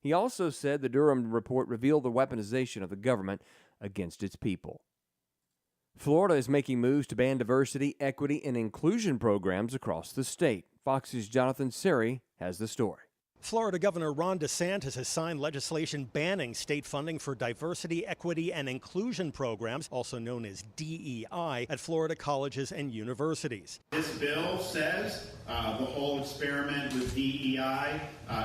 He also said the Durham report revealed the weaponization of the government against its people. Florida is making moves to ban diversity, equity, and inclusion programs across the state. Fox's Jonathan Siri has the story. Florida Governor Ron DeSantis has signed legislation banning state funding for diversity, equity, and inclusion programs, also known as DEI, at Florida colleges and universities. This bill says the whole experiment with DEI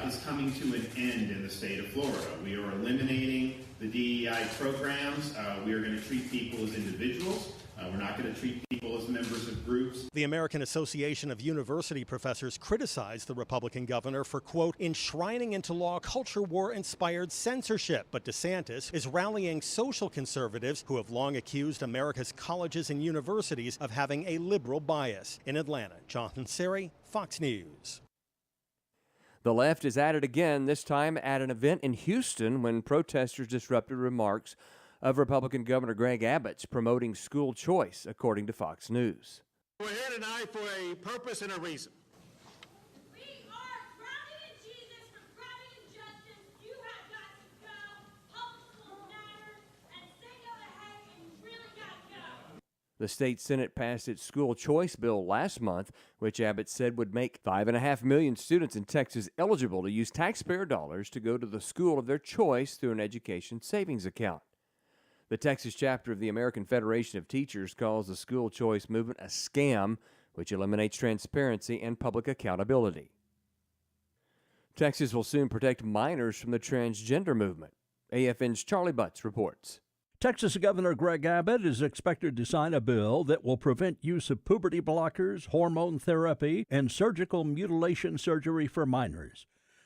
is coming to an end in the state of Florida. We are eliminating the DEI programs. We are going to treat people as individuals. We're not going to treat people as members of groups. The American Association of University Professors criticized the Republican governor for, quote, enshrining into law culture war-inspired censorship. But DeSantis is rallying social conservatives who have long accused America's colleges and universities of having a liberal bias. In Atlanta, Jonathan Siri, Fox News. The left is at it again, this time at an event in Houston when protesters disrupted remarks of Republican Governor Greg Abbott's promoting school choice, according to Fox News. We're here tonight for a purpose and a reason. We are crowning in Jesus from crowning injustice. You have got to go. Public schools matter, and say no to hate, and you really got to go. The state Senate passed its school choice bill last month, which Abbott said would make 5.5 million students in Texas eligible to use taxpayer dollars to go to the school of their choice through an education savings account. The Texas chapter of the American Federation of Teachers calls the school choice movement a scam, which eliminates transparency and public accountability. Texas will soon protect minors from the transgender movement. AFN's Charlie Butts reports. Texas Governor Greg Abbott is expected to sign a bill that will prevent use of puberty blockers, hormone therapy, and surgical mutilation surgery for minors.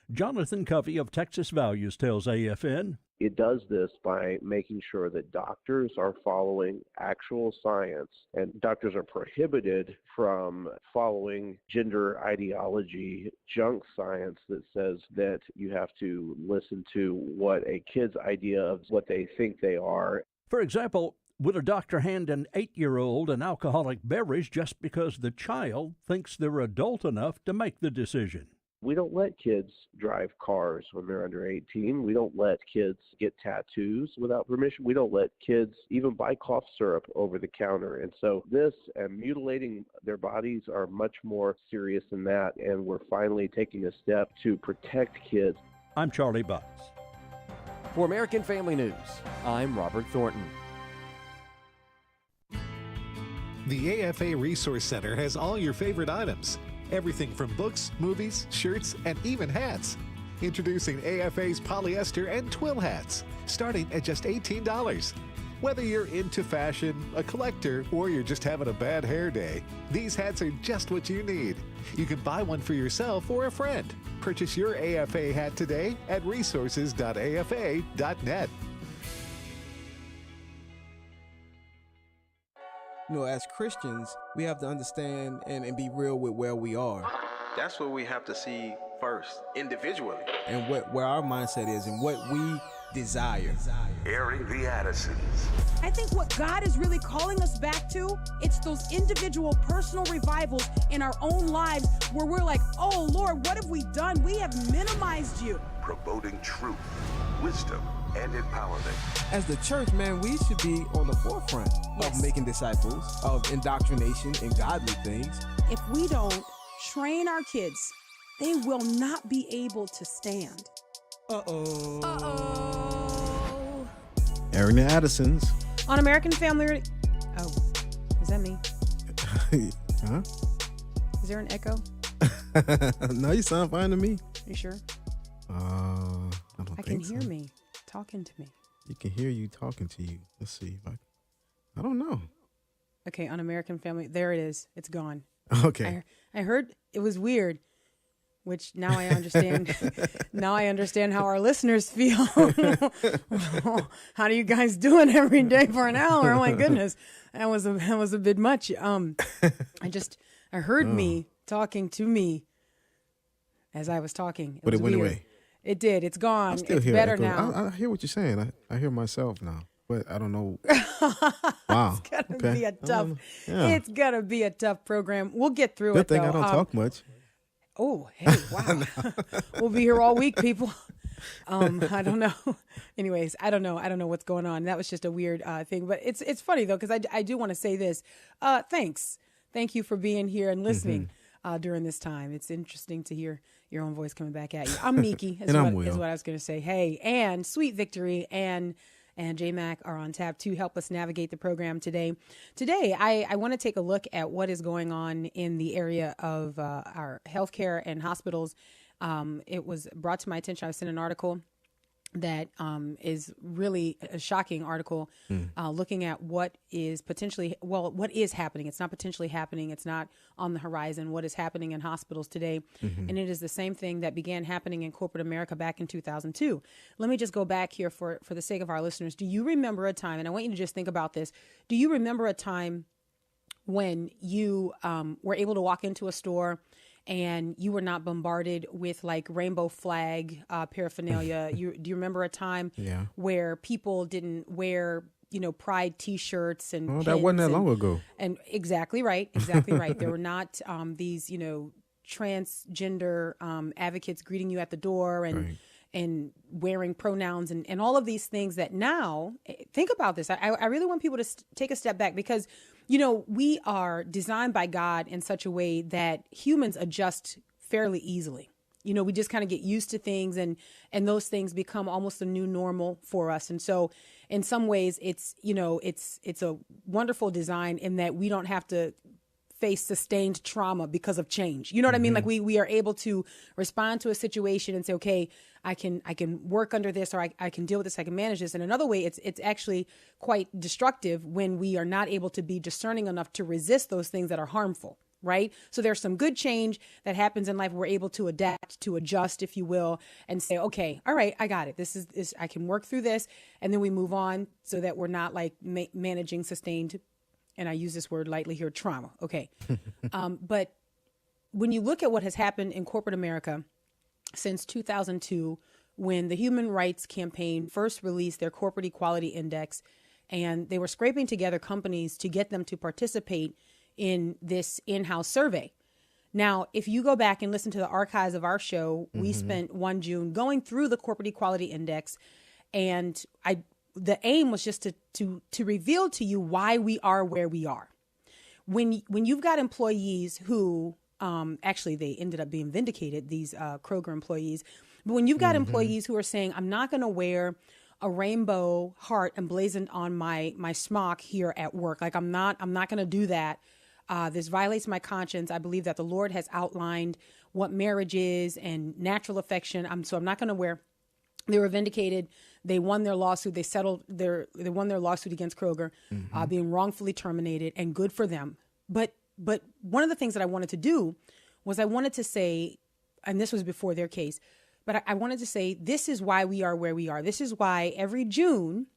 Jonathan Covey of Texas Values tells AFN. It does this by making sure that doctors are following actual science, and doctors are prohibited from following gender ideology junk science that says that you have to listen to what a kid's idea of what they think they are. For example, would a doctor hand an 8-year-old an alcoholic beverage just because the child thinks they're adult enough to make the decision? We don't let kids drive cars when they're under 18. We don't let kids get tattoos without permission. We don't let kids even buy cough syrup over the counter. And so this and mutilating their bodies are much more serious than that. And we're finally taking a step to protect kids. I'm Charlie Butts. For American Family News, I'm Robert Thornton. The AFA Resource Center has all your favorite items. Everything from books, movies, shirts, and even hats. Introducing AFA's polyester and twill hats, starting at just $18. Whether you're into fashion, a collector, or you're just having a bad hair day, these hats are just what you need. You can buy one for yourself or a friend. Purchase your AFA hat today at resources.afa.net. You know, as Christians, we have to understand and be real with where we are. That's what we have to see first, individually. And where our mindset is and what we desire. Airing the Addisons. I think what God is really calling us back to, it's those individual personal revivals in our own lives where we're like, oh Lord, what have we done? We have minimized you. Promoting truth, wisdom, and empowerment. As the church, man, we should be on the forefront of making disciples, of indoctrination and godly things. If we don't train our kids, they will not be able to stand. Uh-oh. Uh-oh. Airing the Addisons. On American Family Oh, is that me? Huh? Is there an echo? No, you sound fine to me. You sure? I don't I think can hear so. me talking to me. You can hear you talking to you. Let's see if I don't know. Okay, on American Family, there it is. It's gone. Okay. I heard it was weird, which now I understand. Now I understand how our listeners feel. How do you guys doing every day for an hour? Oh my goodness, that was a bit much. I heard me talking to me as I was talking. But it went weird. away. It did. It's gone. I still It's hear better echo. now. I hear what you're saying. I hear myself now, but I don't know. Wow. It's gonna be a tough. Yeah. It's gonna be a tough program. We'll get through Good it. thing though. I don't talk much. Oh, hey, wow. We'll be here all week, people. I don't know. Anyways, I don't know. I don't know what's going on. That was just a weird thing. But it's funny, though, because I do want to say this. Thanks. Thank you for being here and listening during this time. It's interesting to hear your own voice coming back at you. I'm Miki, is what I was going to say. Hey, and Sweet Victory and J-Mac are on tap to help us navigate the program today. Today, I want to take a look at what is going on in the area of our healthcare and hospitals. It was brought to my attention. I was sent an article that is really a shocking article looking at what is happening. It's not potentially happening. It's not on the horizon. What is happening in hospitals today. And it is the same thing that began happening in corporate America back in 2002. Let me just go back here for the sake of our listeners. Do you remember a time, and I want you to just think about this. Do you remember a time when you were able to walk into a store and you were not bombarded with like rainbow flag paraphernalia? Do you remember a time where people didn't wear, pride T-shirts and oh, that wasn't that long ago. And exactly right. There were not these, transgender advocates greeting you at the door and wearing pronouns and all of these things that now, think about this. I really want people to take a step back because we are designed by God in such a way that humans adjust fairly easily. We just kind of get used to things and those things become almost a new normal for us. And so in some ways it's a wonderful design in that we don't have to face sustained trauma because of change. You know what I mean? Like we are able to respond to a situation and say, okay, I can work under this, or I can deal with this, I can manage this. And another way, it's actually quite destructive when we are not able to be discerning enough to resist those things that are harmful, right? So there's some good change that happens in life. We're able to adapt, to adjust, if you will, and say, okay, all right, I got it. This is I can work through this. And then we move on so that we're not like managing sustained, and I use this word lightly here, trauma. Okay. But when you look at what has happened in corporate America since 2002, when the Human Rights Campaign first released their Corporate Equality Index, and they were scraping together companies to get them to participate in this in-house survey. Now, if you go back and listen to the archives of our show, we spent 1 June going through the Corporate Equality Index, and the aim was just to reveal to you why we are where we are. When you've got employees who actually they ended up being vindicated, these Kroger employees, but when you've got employees who are saying, I'm not going to wear a rainbow heart emblazoned on my smock here at work, like I'm not going to do that. This violates my conscience. I believe that the Lord has outlined what marriage is and natural affection. So I'm not going to wear. They were vindicated. They won their lawsuit. They won their lawsuit against Kroger, being wrongfully terminated, and good for them. But one of the things that I wanted to do was I wanted to say, and this was before their case, but I wanted to say, this is why we are where we are. This is why every June,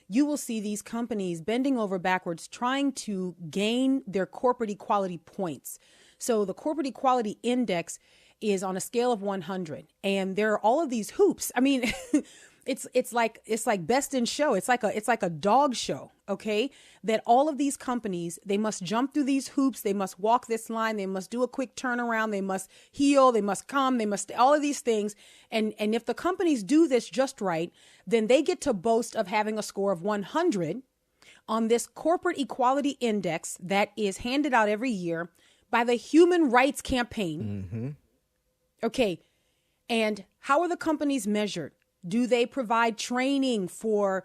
you will see these companies bending over backwards trying to gain their corporate equality points. So the Corporate Equality Index is on a scale of 100, and there are all of these hoops. I mean, it's like best in show. It's like a dog show. Okay, that all of these companies, they must jump through these hoops. They must walk this line. They must do a quick turnaround. They must heal. They must come. They must all of these things. And if the companies do this just right, then they get to boast of having a score of 100 on this Corporate Equality Index that is handed out every year by the Human Rights Campaign. Okay, and how are the companies measured? Do they provide training for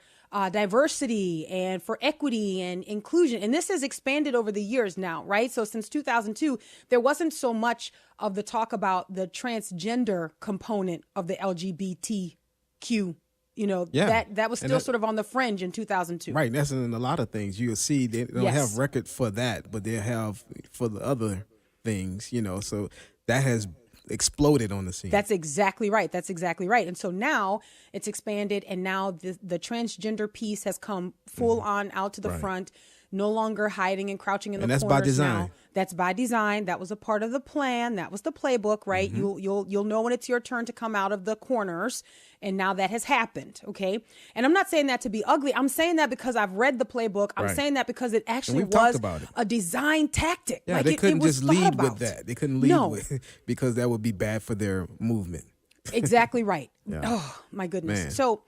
diversity and for equity and inclusion? And this has expanded over the years now, right? So since 2002, there wasn't so much of the talk about the transgender component of the LGBTQ. That was still sort of on the fringe in 2002. Right. That's in a lot of things. You'll see they don't have record for that, but they have for the other things, so that has exploded on the scene. That's exactly right. And so now it's expanded, and now the transgender piece has come full on out to the front, no longer hiding and crouching in the corners. And that's by design. Now. That's by design. That was a part of the plan. That was the playbook, right? You'll know when it's your turn to come out of the corners, and now that has happened, okay? And I'm not saying that to be ugly. I'm saying that because I've read the playbook. I'm saying that because it actually was a design tactic. Yeah, they couldn't just lead with that. They couldn't lead with because that would be bad for their movement. Exactly right. Yeah. Oh, my goodness. Man. So,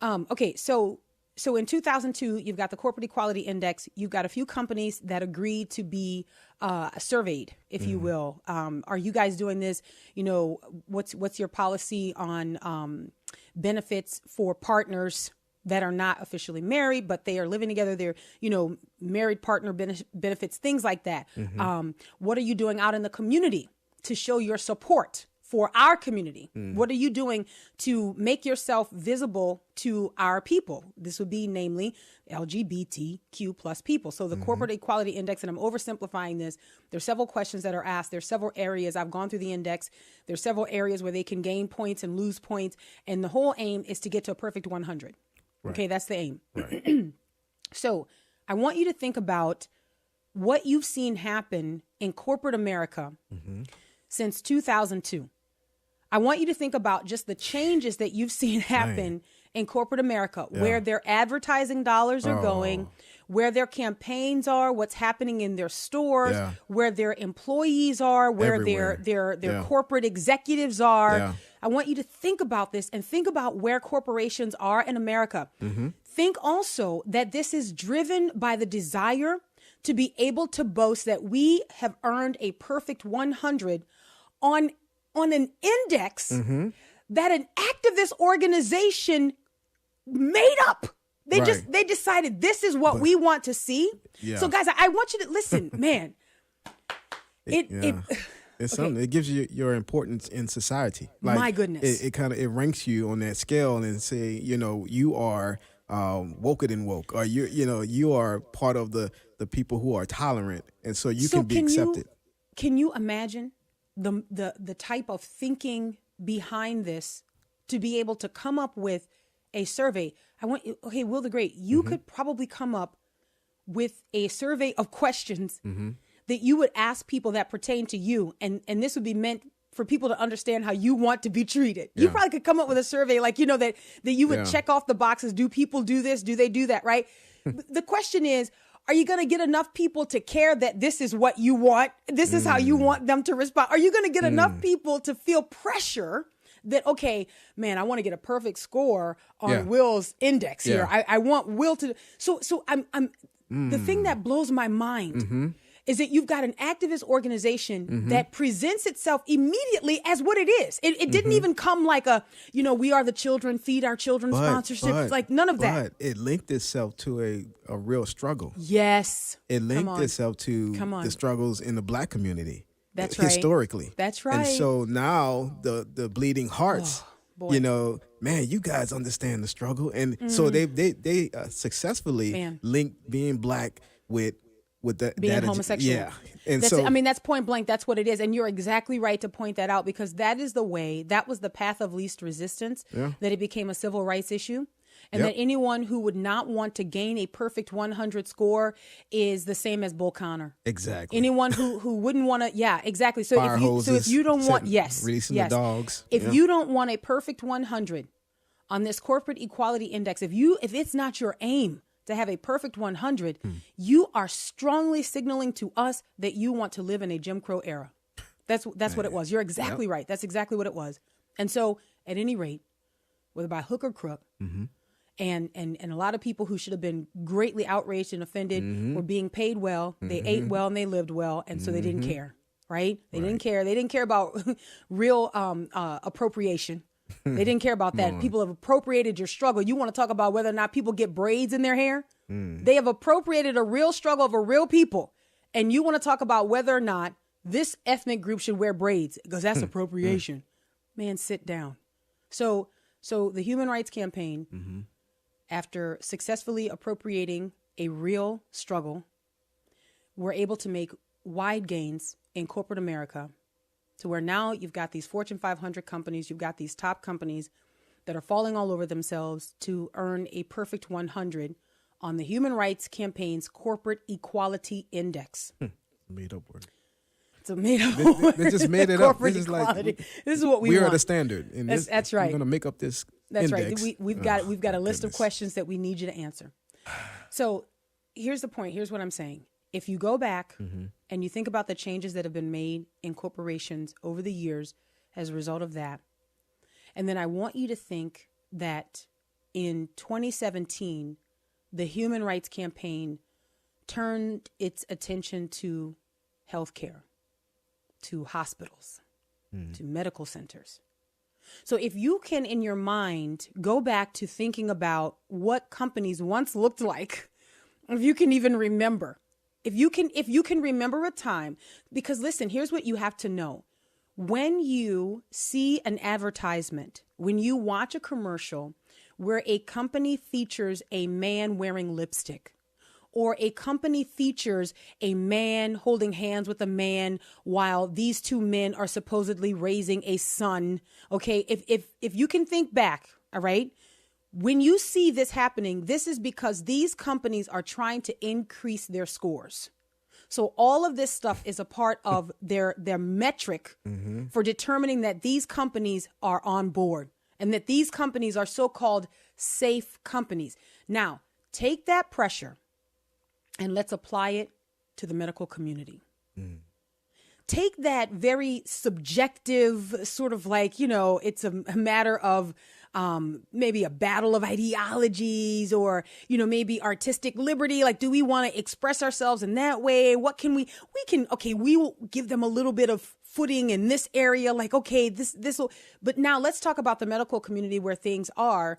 okay. So in 2002, you've got the Corporate Equality Index. You've got a few companies that agreed to be surveyed, if you will. Are you guys doing this? You know, what's your policy on benefits for partners that are not officially married, but they are living together? They're, you know, married partner benefits, things like that. What are you doing out in the community to show your support for our community? What are you doing to make yourself visible to our people? This would be namely LGBTQ plus people. So the Corporate Equality Index, and I'm oversimplifying this, there's several questions that are asked. There's several areas. I've gone through the index. There's several areas where they can gain points and lose points. And the whole aim is to get to a perfect 100. Right. Okay, that's the aim. Right. So I want you to think about what you've seen happen in corporate America since 2002. I want you to think about just the changes that you've seen happen in corporate America, where their advertising dollars are going, where their campaigns are, what's happening in their stores, where their employees are, where their corporate executives are. I want you to think about this and think about where corporations are in America. Think also that this is driven by the desire to be able to boast that we have earned a perfect 100 on an index that an activist organization made up. They decided this is what we want to see. So guys, I want you to listen, man. It's something. It gives you your importance in society. Like, my goodness. It kind of ranks you on that scale and say, you know, you are woker than woke, or you are part of the people who are tolerant, and so you can be accepted. Can you imagine the type of thinking behind this to be able to come up with a survey? Okay, Will the Great, you could probably come up with a survey of questions that you would ask people that pertain to you. And this would be meant for people to understand how you want to be treated. You probably could come up with a survey like, you know, that you would check off the boxes. Do people do this? Do they do that? Right? The question is, are you going to get enough people to care that this is what you want? This is how you want them to respond. Are you going to get enough people to feel pressure that, okay, man, I want to get a perfect score on Will's index here. I want Will to. So I'm the thing that blows my mind is that you've got an activist organization that presents itself immediately as what it is. It didn't even come like a, you know, we are the children, feed our children sponsorship. Like none of that. But it linked itself to a real struggle. Yes. It linked itself to the struggles in the Black community. That's right. Historically. That's right. And so now the bleeding hearts, you know, man, you guys understand the struggle. And so they successfully linked being Black with being homosexual. Yeah. And that's point blank. That's what it is. And you're exactly right to point that out, because that is the way, that was the path of least resistance, that it became a civil rights issue. And that anyone who would not want to gain a perfect 100 score is the same as Bull Connor. Exactly. Anyone who wouldn't want to, exactly. So if you don't want, releasing the dogs. If you don't want a perfect 100 on this Corporate Equality Index, if it's not your aim to have a perfect 100, you are strongly signaling to us that you want to live in a Jim Crow era. That's what it was. You're exactly right. That's exactly what it was. And so, at any rate, whether by hook or crook, and a lot of people who should have been greatly outraged and offended were being paid well. They ate well and they lived well, and so they didn't care. Right? They didn't care. They didn't care about real appropriation. They didn't care about that. People have appropriated your struggle. You want to talk about whether or not people get braids in their hair? They have appropriated a real struggle of a real people. And you want to talk about whether or not this ethnic group should wear braids, because that's appropriation. Man, sit down. So the Human Rights Campaign, after successfully appropriating a real struggle, were able to make wide gains in corporate America, to where now you've got these Fortune 500 companies, you've got these top companies that are falling all over themselves to earn a perfect 100 on the Human Rights Campaign's Corporate Equality Index. Made up word. It's a made up word. They just made it up. This is equality. This is what we want. are the standard. And that's right. We're going to make up this That's index. right. We've got a list of questions that we need you to answer. So here's the point. Here's what I'm saying. If you go back and you think about the changes that have been made in corporations over the years as a result of that, And then I want you to think that in 2017, the Human Rights Campaign turned its attention to healthcare, to hospitals, to medical centers. So if you can, in your mind, go back to thinking about what companies once looked like, if you can even remember, if you can remember a time, because listen, here's what you have to know. When you see an advertisement, when you watch a commercial where a company features a man wearing lipstick, or a company features a man holding hands with a man while these two men are supposedly raising a son. Okay, if you can think back, all right, when you see this happening, this is because these companies are trying to increase their scores. So all of this stuff is a part of their metric for determining that these companies are on board and that these companies are so-called safe companies. Now, take that pressure and let's apply it to the medical community. Take that very subjective sort of like, it's a matter of maybe a battle of ideologies or, maybe artistic liberty. Like, do we want to express ourselves in that way? What can we will give them a little bit of footing in this area. Like, okay, this will, but now let's talk about the medical community where things are,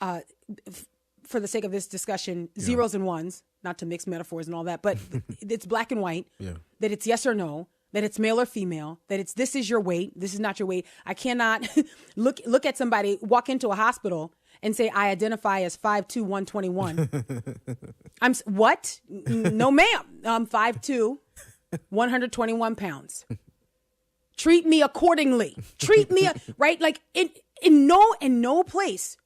for the sake of this discussion, zeros and ones, not to mix metaphors and all that, but it's black and white, that it's yes or no, that it's male or female, that it's this is your weight, this is not your weight. I cannot look at somebody, walk into a hospital and say, I identify as 5'2", 121. What? No, ma'am. I'm 5'2", 121 pounds. Treat me accordingly. Treat me, right? Like in no place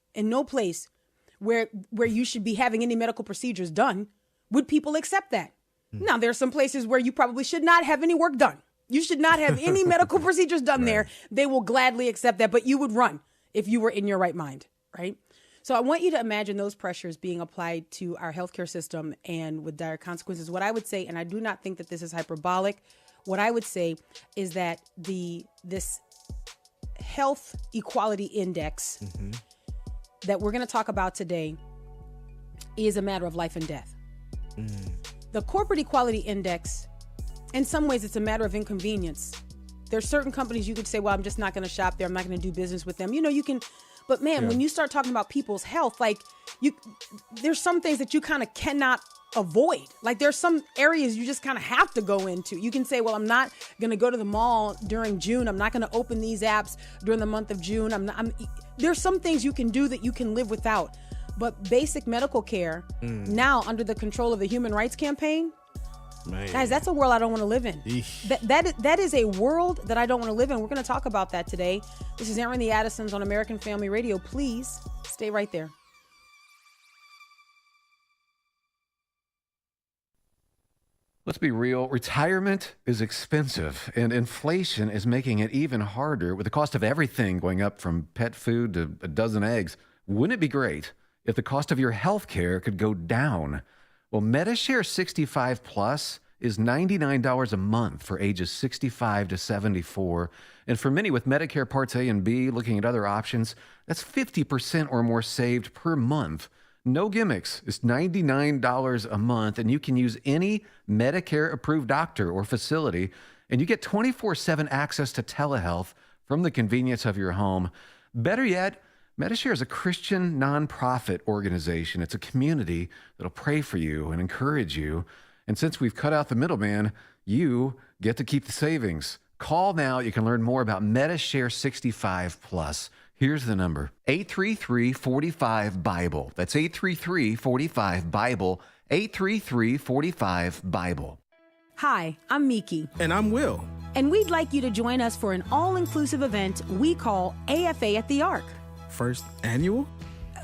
where you should be having any medical procedures done would people accept that. Now, there are some places where you probably should not have any work done. You should not have any medical procedures done there. They will gladly accept that, but you would run if you were in your right mind, right? So I want you to imagine those pressures being applied to our healthcare system and with dire consequences. What I would say, and I do not think that this is hyperbolic, what I would say is that this health equality index that we're going to talk about today is a matter of life and death. The corporate equality index, in some ways, it's a matter of inconvenience. There's certain companies you could say, well, I'm just not going to shop there. I'm not going to do business with them. You can, but man, when you start talking about people's health, like there's some things that you kind of cannot avoid. Like there's some areas you just kind of have to go into. You can say, well, I'm not going to go to the mall during June. I'm not going to open these apps during the month of June. There's some things you can do that you can live without. But basic medical care, now under the control of the Human Rights Campaign, guys, that's a world I don't want to live in. That is a world that I don't want to live in. We're going to talk about that today. This is Aaron the Addisons on American Family Radio. Please stay right there. Let's be real. Retirement is expensive, and inflation is making it even harder with the cost of everything going up from pet food to a dozen eggs. Wouldn't it be great if the cost of your health care could go down? Well, Medishare 65 Plus is $99 a month for ages 65 to 74. And for many with Medicare Parts A and B, looking at other options, that's 50% or more saved per month. No gimmicks. It's $99 a month, and you can use any Medicare-approved doctor or facility, and you get 24/7 access to telehealth from the convenience of your home. Better yet, Medishare is a Christian nonprofit organization. It's a community that'll pray for you and encourage you. And since we've cut out the middleman, you get to keep the savings. Call now. You can learn more about Medishare 65 Plus. Here's the number, 833-45-BIBLE. That's 833-45-BIBLE, 833-45-BIBLE. Hi, I'm Miki. And I'm Will. And we'd like you to join us for an all-inclusive event we call AFA at the Ark. First annual?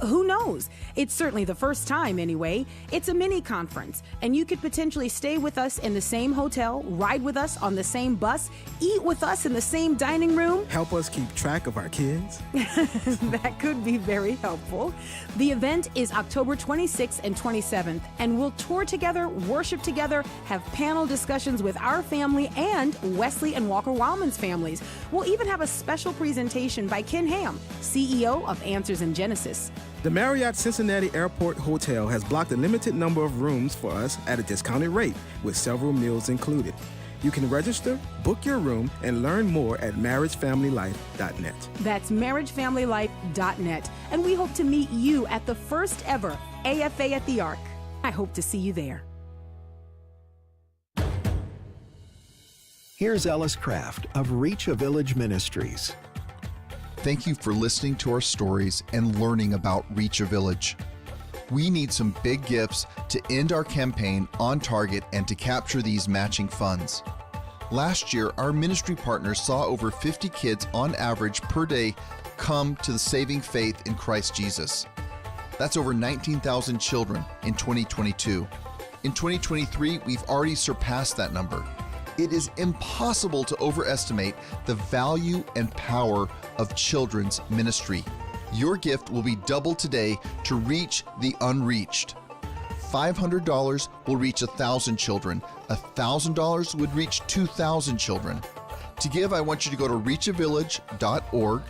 Who knows? It's certainly the first time anyway. It's a mini conference, and you could potentially stay with us in the same hotel, ride with us on the same bus, eat with us in the same dining room. Help us keep track of our kids. That could be very helpful. The event is October 26th and 27th, and we'll tour together, worship together, have panel discussions with our family and Wesley and Walker Wildman's families. We'll even have a special presentation by Ken Ham, CEO of Answers in Genesis. The Marriott Cincinnati Airport Hotel has blocked a limited number of rooms for us at a discounted rate, with several meals included. You can register, book your room, and learn more at marriagefamilylife.net. That's marriagefamilylife.net. And we hope to meet you at the first ever AFA at the Ark. I hope to see you there. Here's Ellis Craft of Reach a Village Ministries. Thank you for listening to our stories and learning about Reach a Village. We need some big gifts to end our campaign on target and to capture these matching funds. Last year, our ministry partners saw over 50 kids on average per day come to the saving faith in Christ Jesus. That's over 19,000 children in 2022. In 2023, we've already surpassed that number. It is impossible to overestimate the value and power of children's ministry. Your gift will be doubled today to reach the unreached. $500 will reach 1,000 children. $1,000 would reach 2,000 children. To give, I want you to go to reachavillage.org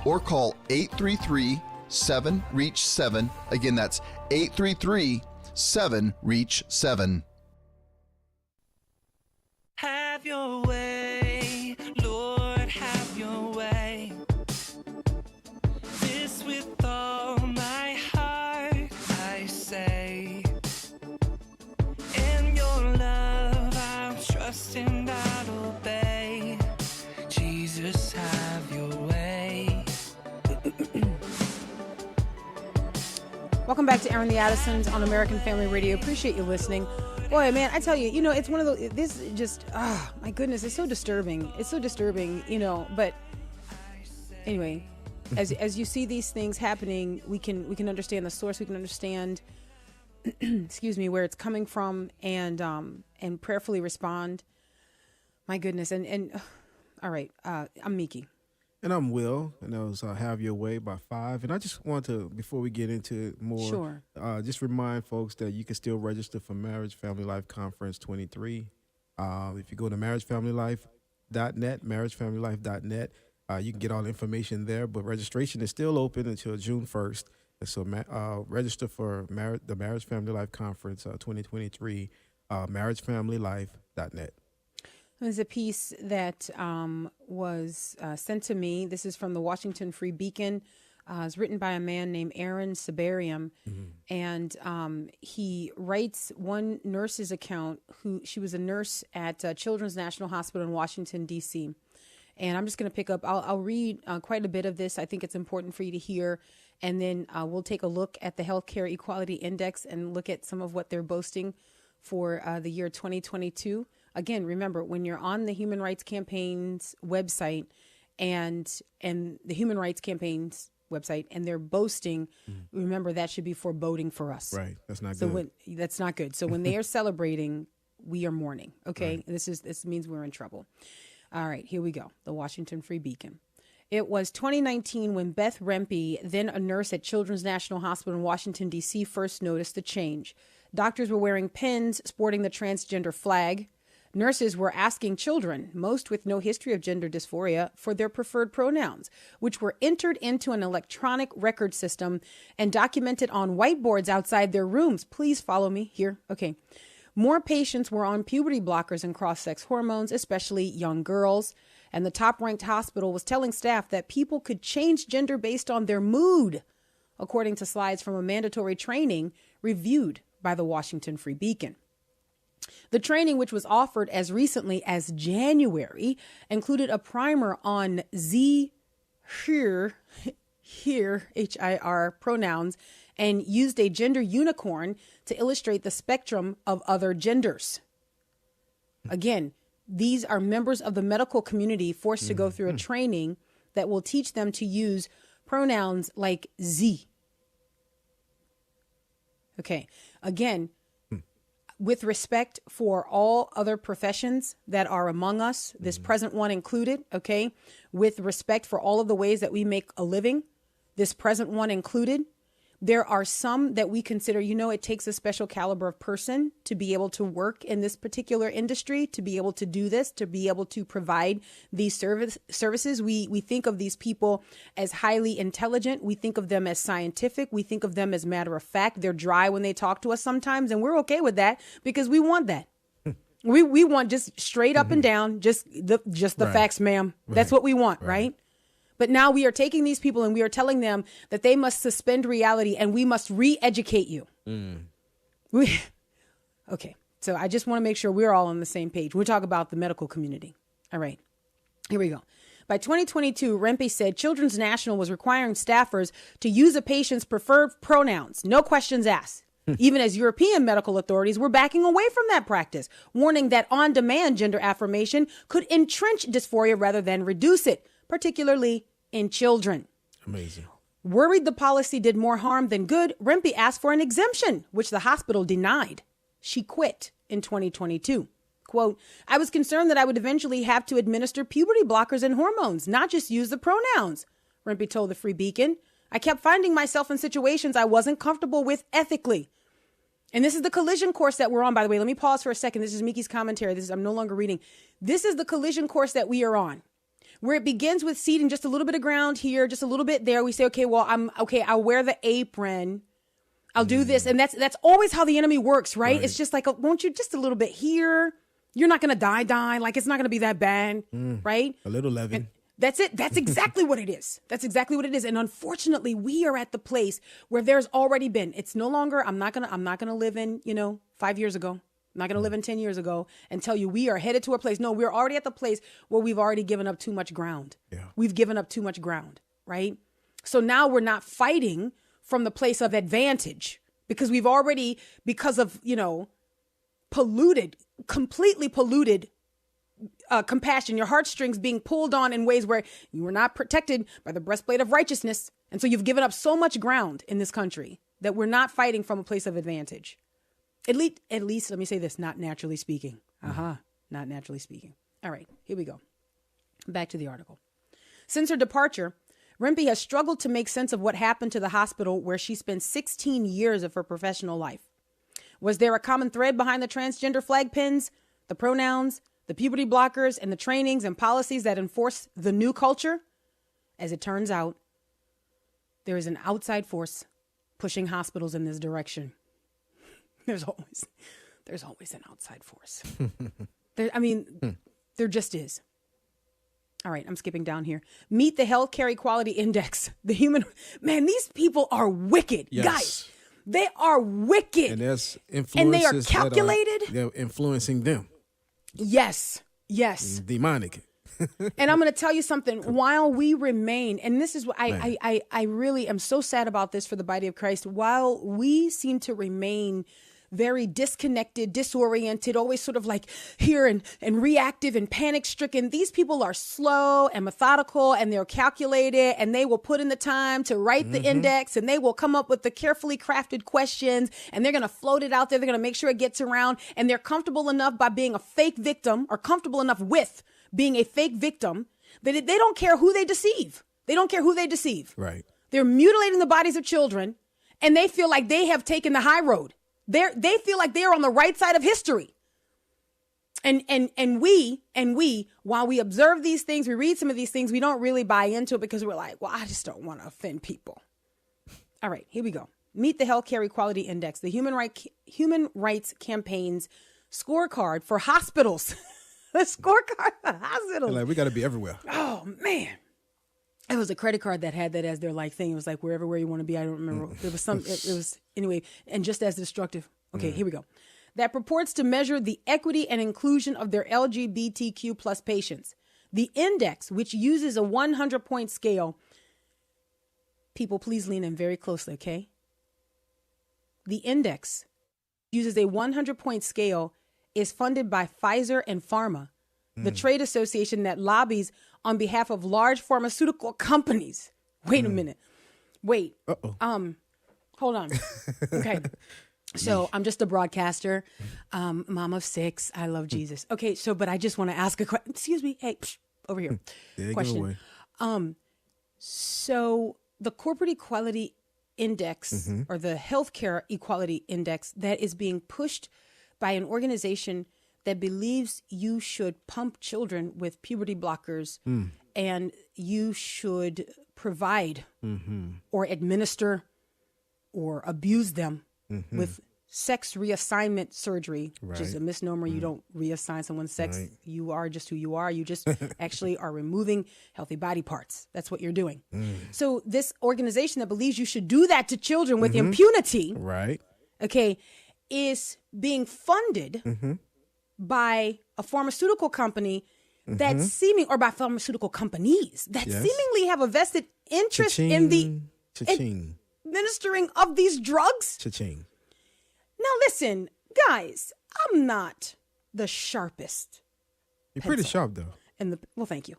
or call 833-7-REACH-7. Again, that's 833-7-REACH-7. Have your way, Lord, have your way. This with all my heart I say. In your love I'll trust and I'll obey. Jesus, have your way. Welcome back to Aaron the Addisons on American Family Radio. Appreciate you listening. Boy, man, I tell you, it's one of those, this just, my goodness, it's so disturbing. It's so disturbing, but anyway, as you see these things happening, we can understand the source, we can understand, excuse me, where it's coming from and prayerfully respond. My goodness. And all right, I'm Miki. And I'm Will, and that was Have Your Way by 5. And I just want to, before we get into it more, just remind folks that you can still register for Marriage Family Life Conference 23. If you go to marriagefamilylife.net, marriagefamilylife.net, you can get all the information there. But registration is still open until June 1st. And so register for the Marriage Family Life Conference 2023, marriagefamilylife.net. There's a piece that was sent to me. This is from the Washington Free Beacon. It's written by a man named Aaron Sabarium. And he writes one nurse's account. She was a nurse at Children's National Hospital in Washington, D.C. And I'm just going to pick up. I'll read quite a bit of this. I think it's important for you to hear. And then we'll take a look at the Healthcare Equality Index and look at some of what they're boasting for the year 2022. Again, remember, when you're on the Human Rights Campaign's website and the Human Rights Campaign's website, and they're boasting, remember that should be foreboding for us. Right. That's not good. That's not good. So when they are celebrating, we are mourning. Okay. Right. This means we're in trouble. All right, here we go. The Washington Free Beacon. It was 2019 when Beth Rempe, then a nurse at Children's National Hospital in Washington, D.C., first noticed the change. Doctors were wearing pins sporting the transgender flag. Nurses were asking children, most with no history of gender dysphoria, for their preferred pronouns, which were entered into an electronic record system and documented on whiteboards outside their rooms. Please follow me here. Okay. More patients were on puberty blockers and cross-sex hormones, especially young girls. And the top-ranked hospital was telling staff that people could change gender based on their mood, according to slides from a mandatory training reviewed by the Washington Free Beacon. The training, which was offered as recently as January, included a primer on here, H-I-R, pronouns, and used a gender unicorn to illustrate the spectrum of other genders. Again, these are members of the medical community forced to go through a training that will teach them to use pronouns like Z, Okay. Again, with respect for all other professions that are among us, this present one included, okay, with respect for all of the ways that we make a living, this present one included, there are some that we consider, it takes a special caliber of person to be able to work in this particular industry, to be able to do this, to be able to provide these services. We think of these people as highly intelligent. We think of them as scientific. We think of them as matter of fact. They're dry when they talk to us sometimes, and we're okay with that because we want that. We want just straight up and down, just the Right. facts, ma'am. That's what we want, right? But now we are taking these people and we are telling them that they must suspend reality and we must re-educate you. Okay, so I just want to make sure we're all on the same page. We'll talk about the medical community. All right, here we go. By 2022, Rempe said Children's National was requiring staffers to use a patient's preferred pronouns, no questions asked. Even as European medical authorities were backing away from that practice, warning that on-demand gender affirmation could entrench dysphoria rather than reduce it, particularly in children. Amazing. Worried the policy did more harm than good, Rempe asked for an exemption, which the hospital denied. She quit in 2022. Quote, I was concerned that I would eventually have to administer puberty blockers and hormones, not just use the pronouns, Rempe told the Free Beacon. I kept finding myself in situations I wasn't comfortable with ethically. And this is the collision course that we're on, by the way. Let me pause for a second. This is Miki's commentary. I'm no longer reading. This is the collision course that we are on, where it begins with seeding just a little bit of ground here, just a little bit there. We say, okay, well, I'll wear the apron. I'll do this. And that's always how the enemy works, right? It's just like, won't you just a little bit here? You're not going to die. Like, it's not going to be that bad, right? A little leaven. And that's it. That's exactly what it is. That's exactly what it is. And unfortunately, we are at the place where there's already been, it's no longer, I'm not going to live in, 5 years ago. I'm not going to live in 10 years ago and tell you we are headed to a place. No, we're already at the place where we've already given up too much ground. Yeah. We've given up too much ground, right? So now we're not fighting from the place of advantage because we've already, because of, completely polluted compassion, your heartstrings being pulled on in ways where you were not protected by the breastplate of righteousness. And so you've given up so much ground in this country that we're not fighting from a place of advantage. At least, let me say this, not naturally speaking. Not naturally speaking. All right, here we go. Back to the article. Since her departure, Rempe has struggled to make sense of what happened to the hospital where she spent 16 years of her professional life. Was there a common thread behind the transgender flag pins, the pronouns, the puberty blockers, and the trainings and policies that enforce the new culture? As it turns out, there is an outside force pushing hospitals in this direction. There's always an outside force. There just is. All right, I'm skipping down here. Meet the Healthcare Equality Index. These people are wicked, guys. They are wicked. And there's influences and they are calculated. They're influencing them. Yes. Demonic. And I'm going to tell you something. While we remain, and this is what I really am so sad about this for the body of Christ, while we seem to remain very disconnected, disoriented, always sort of like here and reactive and panic stricken. These people are slow and methodical and they're calculated and they will put in the time to write the index and they will come up with the carefully crafted questions and they're going to float it out there. They're going to make sure it gets around and they're comfortable enough by being a fake victim or comfortable enough with being a fake victim that they don't care who they deceive. They don't care who they deceive. Right. They're mutilating the bodies of children and they feel like they have taken the high road. They feel like they're on the right side of history. And we, while we observe these things, we read some of these things, we don't really buy into it because we're like, well, I just don't want to offend people. All right, here we go. Meet the Healthcare Equality Index, the Human Rights Campaign's scorecard for hospitals. The scorecard for hospitals. Like, we got to be everywhere. Oh, man. It was a credit card that had that as their thing. It was like, wherever you want to be. I don't remember. There was it was, anyway, and just as destructive. Okay, here we go. That purports to measure the equity and inclusion of their LGBTQ plus patients. The index, which uses a 100-point scale. People, please lean in very closely, okay? The index uses a 100-point scale, is funded by Pfizer and Pharma, the trade association that lobbies on behalf of large pharmaceutical companies. Wait a minute. Wait. Uh-oh. Hold on. Okay. So I'm just a broadcaster, mom of 6. I love Jesus. Okay, so but I just want to ask a question. Excuse me. Hey, over here. Question. So the Corporate Equality Index or the Healthcare Equality Index that is being pushed by an organization that believes you should pump children with puberty blockers and you should provide or administer or abuse them with sex reassignment surgery, which is a misnomer. You don't reassign someone's sex. You are just who you are. You just actually are removing healthy body parts. That's what you're doing. So this organization that believes you should do that to children with impunity, okay, is being funded by a pharmaceutical company that or by pharmaceutical companies that seemingly have a vested interest in the administering of these drugs. Cha-ching. Now listen, guys, I'm not the sharpest. You're pretty sharp though. Well, thank you.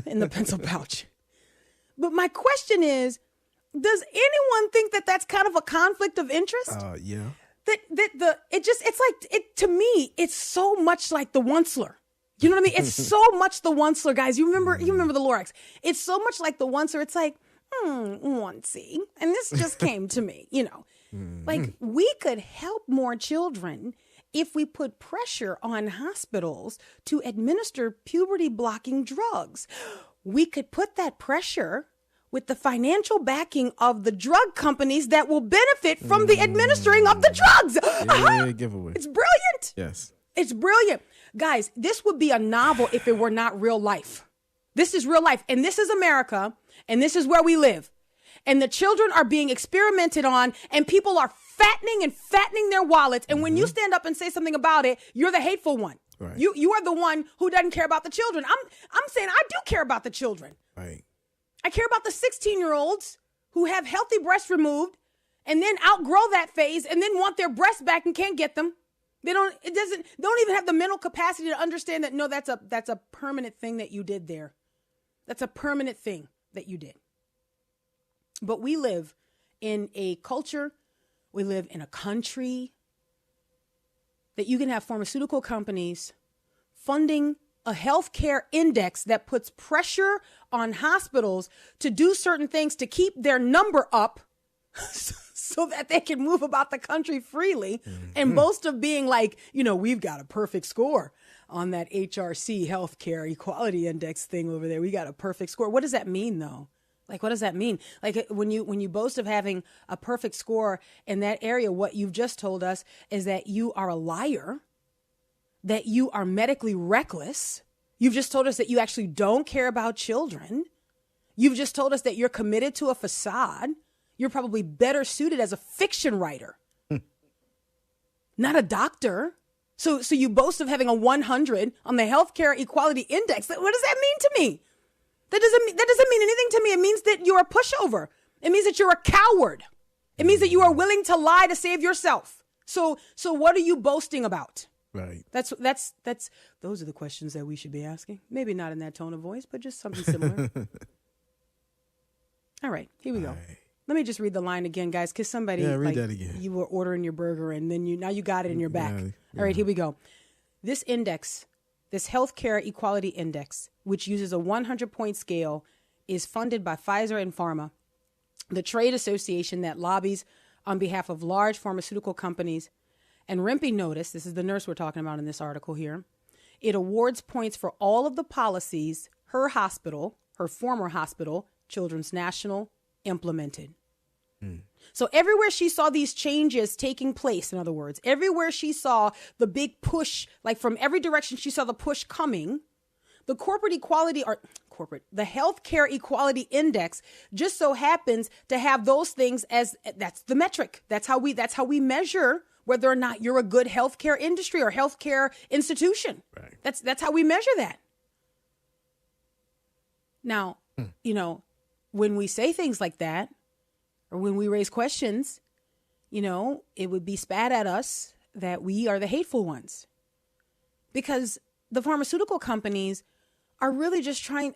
In the pencil pouch. But my question is, does anyone think that that's kind of a conflict of interest? Yeah. To me, it's so much like the Onceler. You know what I mean? It's so much the Onceler, guys. You remember the Lorax. It's so much like the Onceler. It's like, oncey. And this just came to me, you know. Like, we could help more children if we put pressure on hospitals to administer puberty blocking drugs. We could put that pressure with the financial backing of the drug companies that will benefit from the administering of the drugs. Yeah, giveaway. It's brilliant. Yes. It's brilliant. Guys, this would be a novel if it were not real life. This is real life. And this is America. And this is where we live. And the children are being experimented on, and people are fattening their wallets. And when you stand up and say something about it, you're the hateful one. Right. You are the one who doesn't care about the children. I'm saying I do care about the children. Right. I care about the 16-year-olds who have healthy breasts removed and then outgrow that phase and then want their breasts back and can't get them. They don't even have the mental capacity to understand that, no, that's a permanent thing that you did there. That's a permanent thing that you did. But we live in a culture, we live in a country that you can have pharmaceutical companies funding a healthcare index that puts pressure on hospitals to do certain things to keep their number up so that they can move about the country freely and boast of being like, you know, we've got a perfect score on that HRC Healthcare Equality Index thing over there. We got a perfect score. What does that mean, though? Like, what does that mean? Like, when you boast of having a perfect score in that area, what you've just told us is that you are a liar, that you are medically reckless. You've just told us that you actually don't care about children. You've just told us that you're committed to a facade. You're probably better suited as a fiction writer, not a doctor. So you boast of having a 100 on the Healthcare Equality Index. What does that mean to me? That doesn't mean anything to me. It means that you're a pushover. It means that you're a coward. It means that you are willing to lie to save yourself. So what are you boasting about? Right. Those are the questions that we should be asking. Maybe not in that tone of voice, but just something similar. All right, here we go. Let me just read the line again, guys, because somebody read that again. You were ordering your burger and then now you got it in your back. All right, here we go. This index, this Healthcare Equality Index, which uses a 100-point scale, is funded by Pfizer and Pharma, the trade association that lobbies on behalf of large pharmaceutical companies. And Rempe Notice, this is the nurse we're talking about in this article here, it awards points for all of the policies her hospital, her former hospital, Children's National, implemented. So everywhere she saw these changes taking place, in other words, everywhere she saw the big push, like from every direction she saw the push coming, the the Healthcare Equality Index just so happens to have those things as that's the metric. That's how we measure whether or not you're a good healthcare industry or healthcare institution. Right. That's how we measure that. Now, you know, when we say things like that, or when we raise questions, you know, it would be spat at us that we are the hateful ones. Because the pharmaceutical companies are really just trying,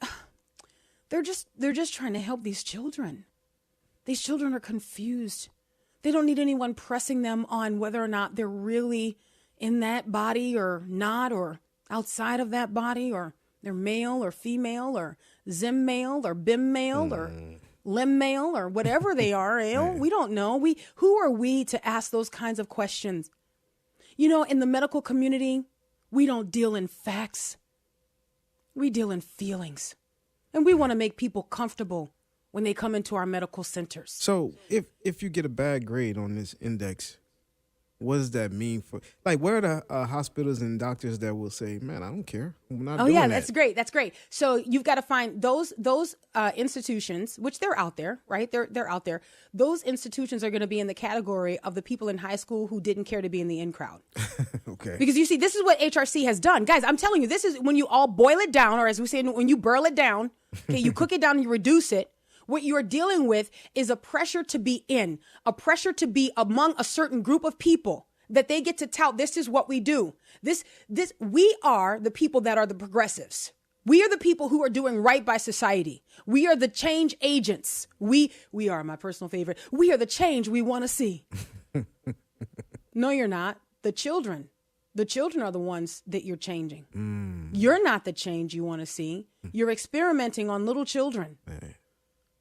they're just trying to help these children. These children are confused. They don't need anyone pressing them on whether or not they're really in that body or not, or outside of that body, or they're male or female or Zim male or Bim male or Lim male or whatever they are. We don't know. Who are we to ask those kinds of questions? You know, in the medical community, we don't deal in facts. We deal in feelings. And we want to make people comfortable when they come into our medical centers. So if you get a bad grade on this index, what does that mean for, like, where are the hospitals and doctors that will say, man, I don't care. I'm not doing that. That's great. That's great. So you've got to find those institutions, which they're out there, right? They're out there. Those institutions are going to be in the category of the people in high school who didn't care to be in the in crowd. Okay. Because you see, this is what HRC has done. Guys, I'm telling you, this is when you all boil it down, or as we say, when you burl it down, okay, you cook it down and you reduce it. What you're dealing with is a pressure to be in, a pressure to be among a certain group of people that they get to tout. This is what we do. We are the people that are the progressives. We are the people who are doing right by society. We are the change agents. We are, my personal favorite, we are the change we want to see. No, you're not. The children are the ones that you're changing. You're not the change you want to see. You're experimenting on little children.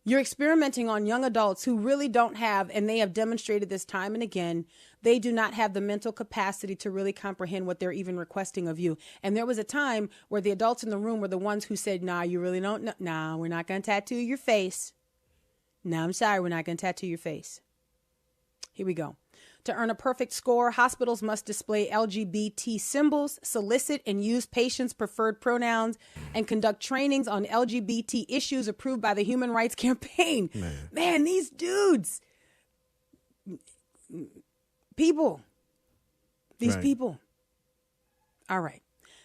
You're experimenting on young adults who really don't have, and they have demonstrated this time and again, they do not have the mental capacity to really comprehend what they're even requesting of you. And there was a time where the adults in the room were the ones who said, nah, you really don't know. Nah, we're not going to tattoo your face. Nah, I'm sorry, we're not going to tattoo your face. Here we go. To earn a perfect score, hospitals must display LGBT symbols, solicit and use patients' preferred pronouns, and conduct trainings on LGBT issues approved by the Human Rights Campaign. Man, these dudes, people, these people. All right.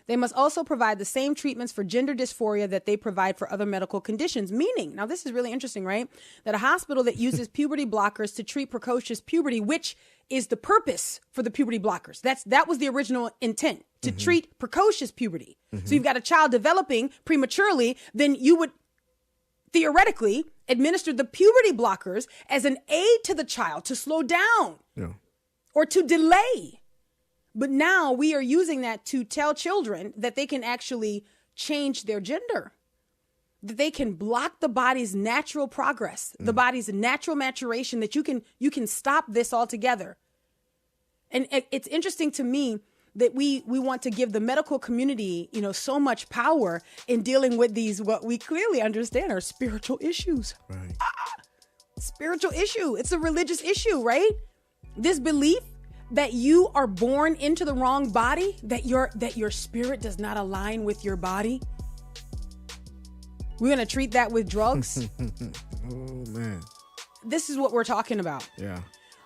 They must also provide the same treatments for gender dysphoria that they provide for other medical conditions. Meaning, now this is really interesting, right? That a hospital that uses puberty blockers to treat precocious puberty, which is the purpose for the puberty blockers. That was the original intent, to treat precocious puberty. So you've got a child developing prematurely, then you would theoretically administer the puberty blockers as an aid to the child to slow down or to delay. But now we are using that to tell children that they can actually change their gender, that they can block the body's natural progress, the body's natural maturation, that you can stop this altogether. And it's interesting to me that we want to give the medical community, so much power in dealing with these, what we clearly understand are spiritual issues. Right. Spiritual issue. It's a religious issue, right? This belief that you are born into the wrong body, that your spirit does not align with your body. We're going to treat that with drugs. Oh, man. This is what we're talking about. Yeah.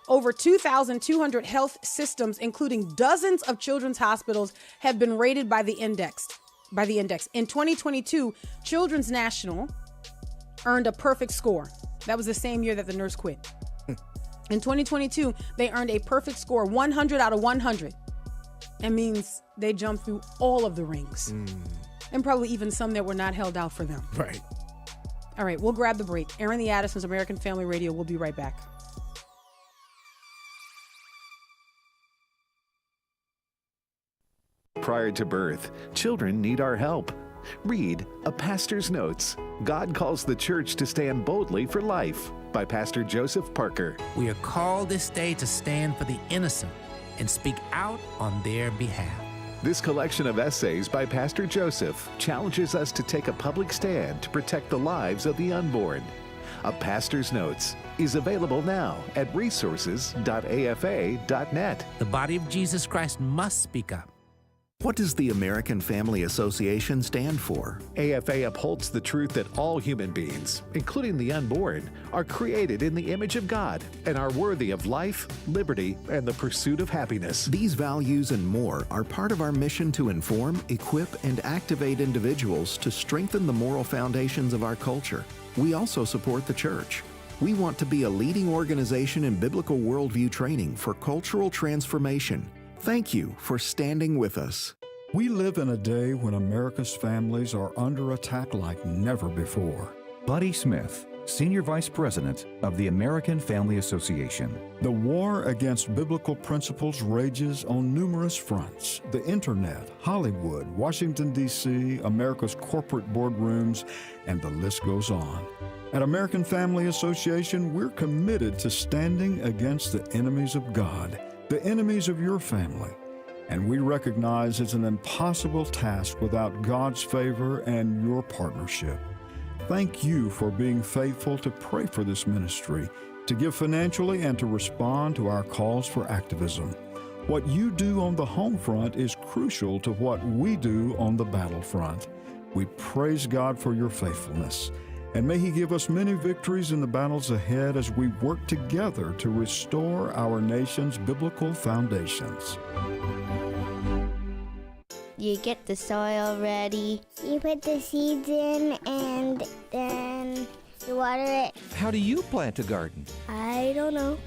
Over 2,200 health systems, including dozens of children's hospitals, have been rated by the index. In 2022, Children's National earned a perfect score. That was the same year that the nurse quit. In 2022, they earned a perfect score, 100 out of 100. That means they jumped through all of the rings. And probably even some that were not held out for them. Right. All right, we'll grab the break. Aaron the Addisons, American Family Radio. We'll be right back. Prior to birth, children need our help. Read A Pastor's Notes. God Calls the Church to Stand Boldly for Life by Pastor Joseph Parker. We are called this day to stand for the innocent and speak out on their behalf. This collection of essays by Pastor Joseph challenges us to take a public stand to protect the lives of the unborn. A Pastor's Notes is available now at resources.afa.net. The body of Jesus Christ must speak up. What does the American Family Association stand for? AFA upholds the truth that all human beings, including the unborn, are created in the image of God and are worthy of life, liberty, and the pursuit of happiness. These values and more are part of our mission to inform, equip, and activate individuals to strengthen the moral foundations of our culture. We also support the church. We want to be a leading organization in biblical worldview training for cultural transformation. Thank you for standing with us. We live in a day when America's families are under attack like never before. Buddy Smith, Senior Vice President of the American Family Association. The war against biblical principles rages on numerous fronts: the internet, Hollywood, Washington, D.C., America's corporate boardrooms, and the list goes on. At American Family Association, we're committed to standing against the enemies of God, the enemies of your family. And we recognize it's an impossible task without God's favor and your partnership. Thank you for being faithful to pray for this ministry, to give financially, and to respond to our calls for activism. What you do on the home front is crucial to what we do on the battlefront. We praise God for your faithfulness, and may He give us many victories in the battles ahead as we work together to restore our nation's biblical foundations. You get the soil ready. You put the seeds in and then you water it. How do you plant a garden? I don't know.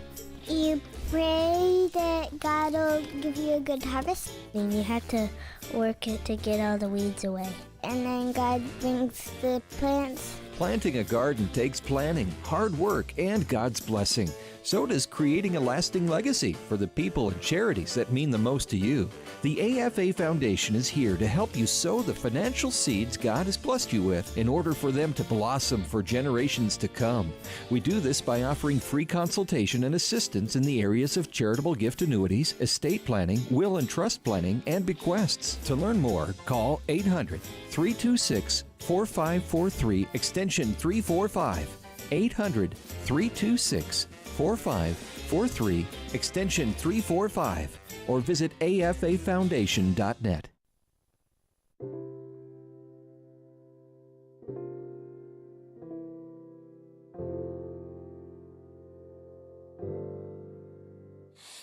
You pray that God will give you a good harvest. And you have to work it to get all the weeds away. And then God brings the plants. Planting a garden takes planning, hard work, and God's blessing. So does creating a lasting legacy for the people and charities that mean the most to you. The AFA Foundation is here to help you sow the financial seeds God has blessed you with in order for them to blossom for generations to come. We do this by offering free consultation and assistance in the areas of charitable gift annuities, estate planning, will and trust planning, and bequests. To learn more, call 800-326-4543, extension 345, 800-326-4543, extension 345, or visit afafoundation.net.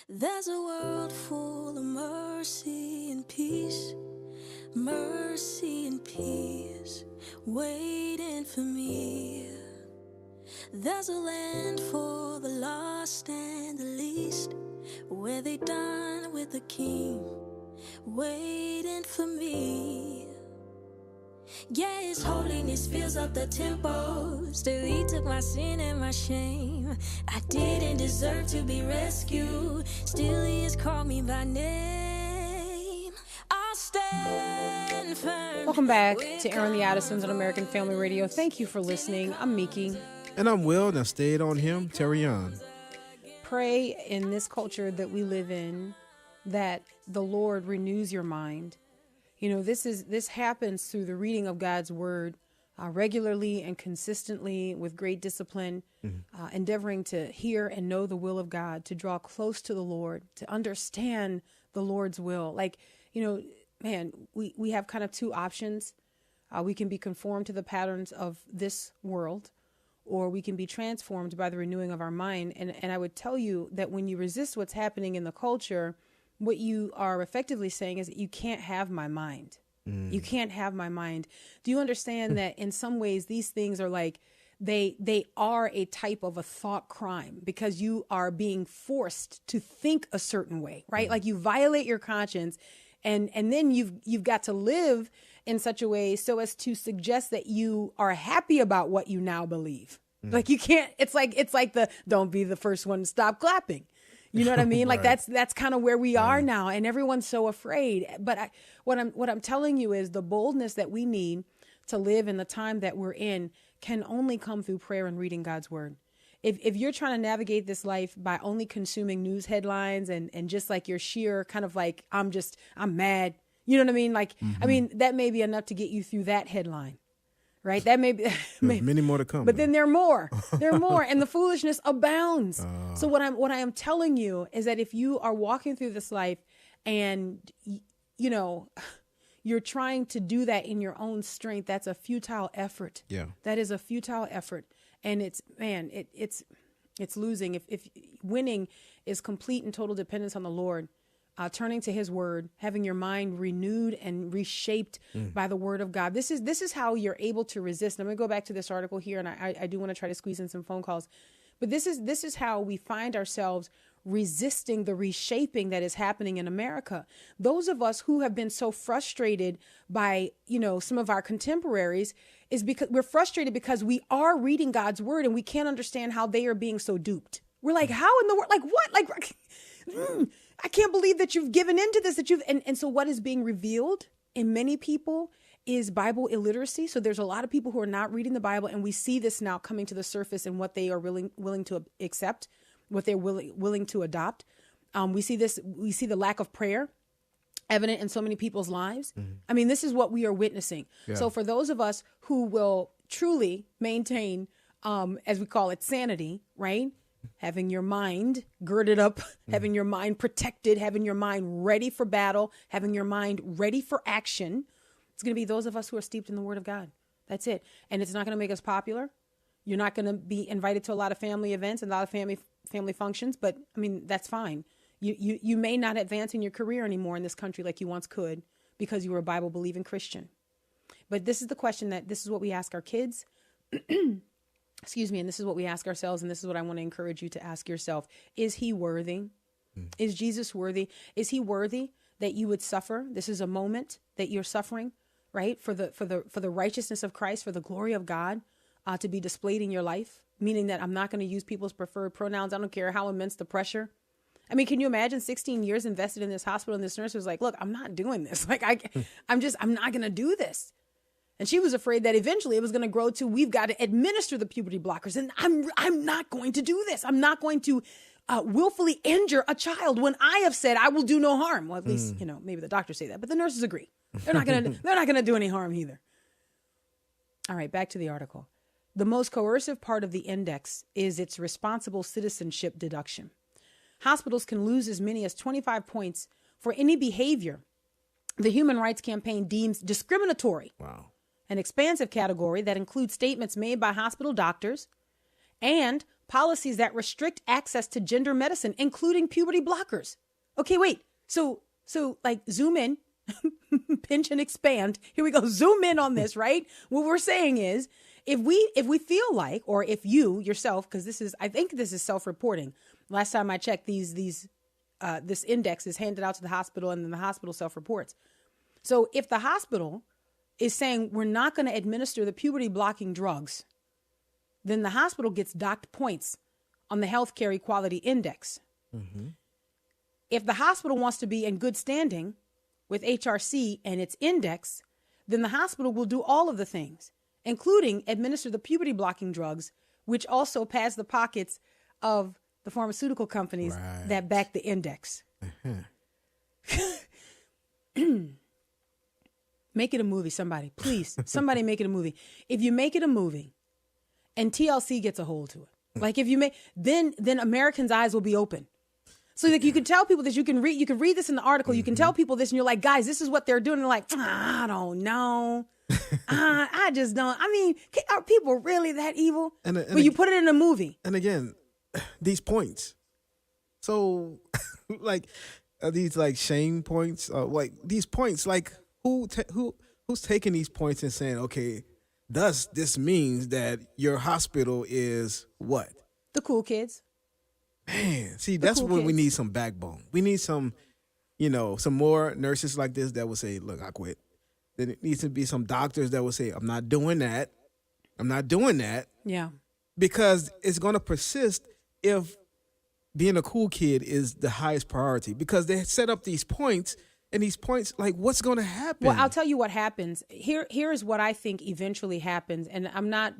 There's a world full of mercy and peace, mercy and peace waiting for me. There's a land for the lost and the least, where they dine with the King, waiting for me. Yeah, His holiness fills up the temple. Still He took my sin and my shame. I didn't deserve to be rescued. Still He has called me by name. I'll stand firm. Welcome back to Aaron the Addisons on American Family Radio. Thank you for listening. I'm Miki. And I'm Will. Now stay it on him, Terrion. Pray in this culture that we live in that the Lord renews your mind. You know, this happens through the reading of God's word regularly and consistently with great discipline, endeavoring to hear and know the will of God, to draw close to the Lord, to understand the Lord's will. Like, you know, man, we have kind of two options. We can be conformed to the patterns of this world, or we can be transformed by the renewing of our mind. And I would tell you that when you resist what's happening in the culture, what you are effectively saying is that you can't have my mind. You can't have my mind. Do you understand that in some ways these things are like, they are a type of a thought crime because you are being forced to think a certain way, right? Like you violate your conscience and then you've got to live in such a way so as to suggest that you are happy about what you now believe. Like you can't, it's like the, don't be the first one to stop clapping. You know what I mean? Like that's kind of where we are now, and everyone's so afraid. But what I'm telling you is the boldness that we need to live in the time that we're in can only come through prayer and reading God's word. If you're trying to navigate this life by only consuming news headlines and just like your sheer kind of like, I'm mad. You know what I mean? Like, I mean, that may be enough to get you through that headline, right? That may be many more to come. But then there are more. There are more, and the foolishness abounds. So what I am telling you is that if you are walking through this life and you know you're trying to do that in your own strength, that's a futile effort. Yeah, that is a futile effort, and it's losing. If winning is complete and total dependence on the Lord. Turning to His word, having your mind renewed and reshaped by the word of God. This is how you're able to resist. And I'm going to go back to this article here, and I do want to try to squeeze in some phone calls. But this is how we find ourselves resisting the reshaping that is happening in America. Those of us who have been so frustrated by, some of our contemporaries is because we're frustrated because we are reading God's word and we can't understand how they are being so duped. We're like, how in the world? Like what? Like, I can't believe that you've given into this, and so what is being revealed in many people is Bible illiteracy. So there's a lot of people who are not reading the Bible, and we see this now coming to the surface in what they are willing to accept, what they're willing to adopt. We see the lack of prayer evident in so many people's lives. Mm-hmm. I mean, this is what we are witnessing. Yeah. So for those of us who will truly maintain, as we call it, sanity, right? Having your mind girded up, having your mind protected, having your mind ready for battle, having your mind ready for action. It's going to be those of us who are steeped in the Word of God. That's it. And it's not going to make us popular. You're not going to be invited to a lot of family events and a lot of family functions, but I mean, that's fine. You may not advance in your career anymore in this country like you once could because you were a Bible-believing Christian. But this is the question this is what we ask our kids. Excuse me. And this is what we ask ourselves. And this is what I want to encourage you to ask yourself. Is he worthy? Is Jesus worthy? Is he worthy that you would suffer? This is a moment that you're suffering, right? For the righteousness of Christ, for the glory of God to be displayed in your life, meaning that I'm not going to use people's preferred pronouns. I don't care how immense the pressure. I mean, can you imagine 16 years invested in this hospital and this nurse was like, look, I'm not doing this. Like, I'm not going to do this. And she was afraid that eventually it was going to grow to, we've got to administer the puberty blockers. And I'm not going to do this. I'm not going to willfully injure a child when I have said I will do no harm. Well, at least, maybe the doctors say that, but the nurses agree. They're not going to do any harm either. All right, back to the article. The most coercive part of the index is its responsible citizenship deduction. Hospitals can lose as many as 25 points for any behavior the Human Rights Campaign deems discriminatory. Wow. An expansive category that includes statements made by hospital doctors and policies that restrict access to gender medicine, including puberty blockers. Okay, wait. So like zoom in, pinch and expand. Here we go. Zoom in on this, right? What we're saying is if we feel like, or if you yourself, because I think this is self-reporting. Last time I checked, this index is handed out to the hospital and then the hospital self-reports. So if the hospital is saying we're not going to administer the puberty blocking drugs, then the hospital gets docked points on the healthcare equality index. Mm-hmm. If the hospital wants to be in good standing with HRC and its index, then the hospital will do all of the things, including administer the puberty blocking drugs, which also pass the pockets of the pharmaceutical companies that back the index. Make it a movie, somebody. Please, somebody make it a movie. If you make it a movie and TLC gets a hold to it, like if you make, then Americans' eyes will be open. So like you can tell people this, you can read this in the article, you can tell people this and you're like, guys, this is what they're doing. And they're like, I don't know. I just don't. I mean, are people really that evil? But you put it in a movie. And again, these points. So like, are these like shame points? Like these points, like, who's taking these points and saying, okay, thus this means that your hospital is what? The cool kids. Man, see, that's cool when we need some backbone. We need some more nurses like this that will say, look, I quit. Then it needs to be some doctors that will say, I'm not doing that. I'm not doing that. Yeah. Because it's going to persist if being a cool kid is the highest priority. Because they set up these points. And these points, like, what's going to happen? Well, I'll tell you what happens. Here is what I think eventually happens. And I'm not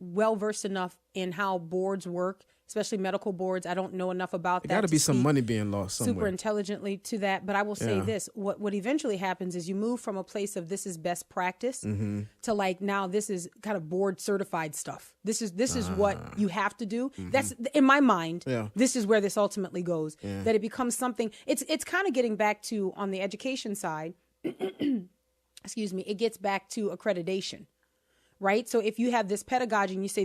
well-versed enough in how boards work, especially medical boards. I don't know enough about that. There got to be some money being lost somewhere. Super intelligently to that. But I will say this. What eventually happens is you move from a place of this is best practice to like now this is kind of board certified stuff. This is what you have to do. Mm-hmm. That's in my mind. Yeah. This is where this ultimately goes. Yeah. That it becomes something. It's kind of getting back to on the education side. Excuse me. It gets back to accreditation. Right. So if you have this pedagogy and you say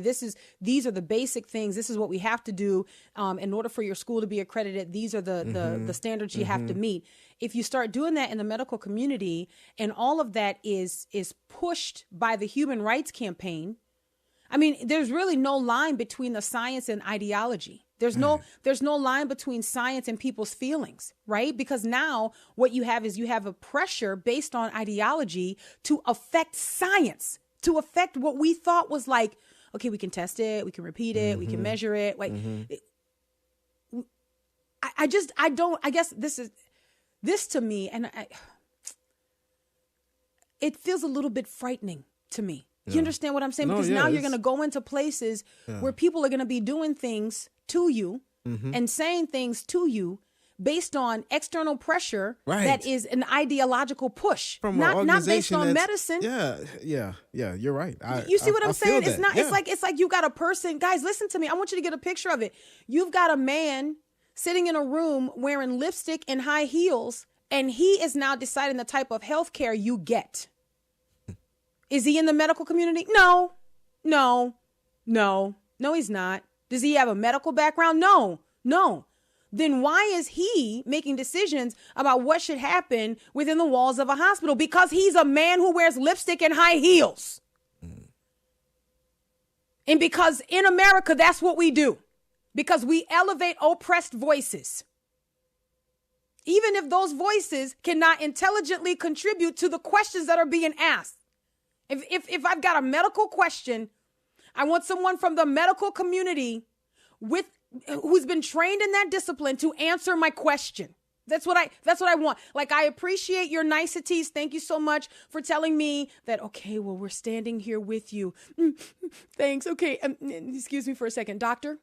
these are the basic things, this is what we have to do in order for your school to be accredited. These are the standards you have to meet. If you start doing that in the medical community and all of that is pushed by the Human Rights Campaign, I mean, there's really no line between the science and ideology. There's no line between science and people's feelings, right? Because now what you have is you have a pressure based on ideology to affect science, to affect what we thought was like, okay, we can test it, we can repeat it, we can measure it. Like, I guess this to me, and it feels a little bit frightening to me. You understand what I'm saying? Because now you're going to go into places where people are going to be doing things to you and saying things to you based on external pressure that is an ideological push, from not based on medicine. Yeah. You're right. You see what I'm saying? It's not. Yeah. It's like you got a person. Guys, listen to me. I want you to get a picture of it. You've got a man sitting in a room wearing lipstick and high heels, and he is now deciding the type of health care you get. Is he in the medical community? No, he's not. Does he have a medical background? No. Then why is he making decisions about what should happen within the walls of a hospital? Because he's a man who wears lipstick and high heels. And because in America, that's what we do. Because we elevate oppressed voices. Even if those voices cannot intelligently contribute to the questions that are being asked. If I've got a medical question, I want someone from the medical community who's been trained in that discipline to answer my question. That's what I want. Like, I appreciate your niceties. Thank you so much for telling me that, okay, well, we're standing here with you. Thanks. Okay. Excuse me for a second. Doctor,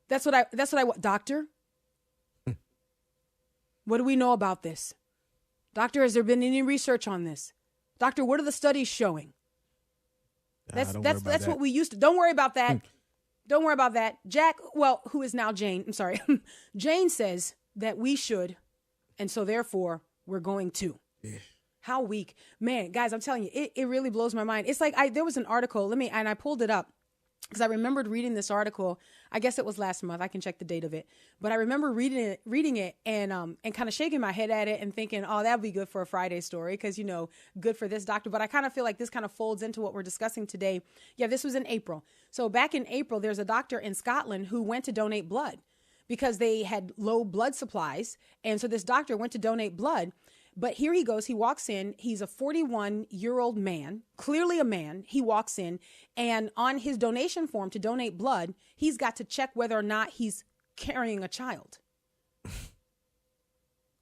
that's what I want. Doctor, what do we know about this? Doctor, has there been any research on this? Doctor, what are the studies showing? That's what we used to. Don't worry about that. Don't worry about that. Jack, well, who is now Jane, I'm sorry. Jane says that we should, and so therefore we're going to. Yeah. How weak. Man, guys, I'm telling you, it really blows my mind. It's like there was an article, and I pulled it up because I remembered reading this article. I guess it was last month. I can check the date of it. But I remember reading it and kind of shaking my head at it and thinking, oh, that'd be good for a Friday story because, good for this doctor. But I kind of feel like this kind of folds into what we're discussing today. Yeah, this was in April. So back in April, there's a doctor in Scotland who went to donate blood because they had low blood supplies. And so this doctor went to donate blood. But here he goes. He walks in. He's a 41-year-old man, clearly a man. He walks in, and on his donation form to donate blood, he's got to check whether or not he's carrying a child.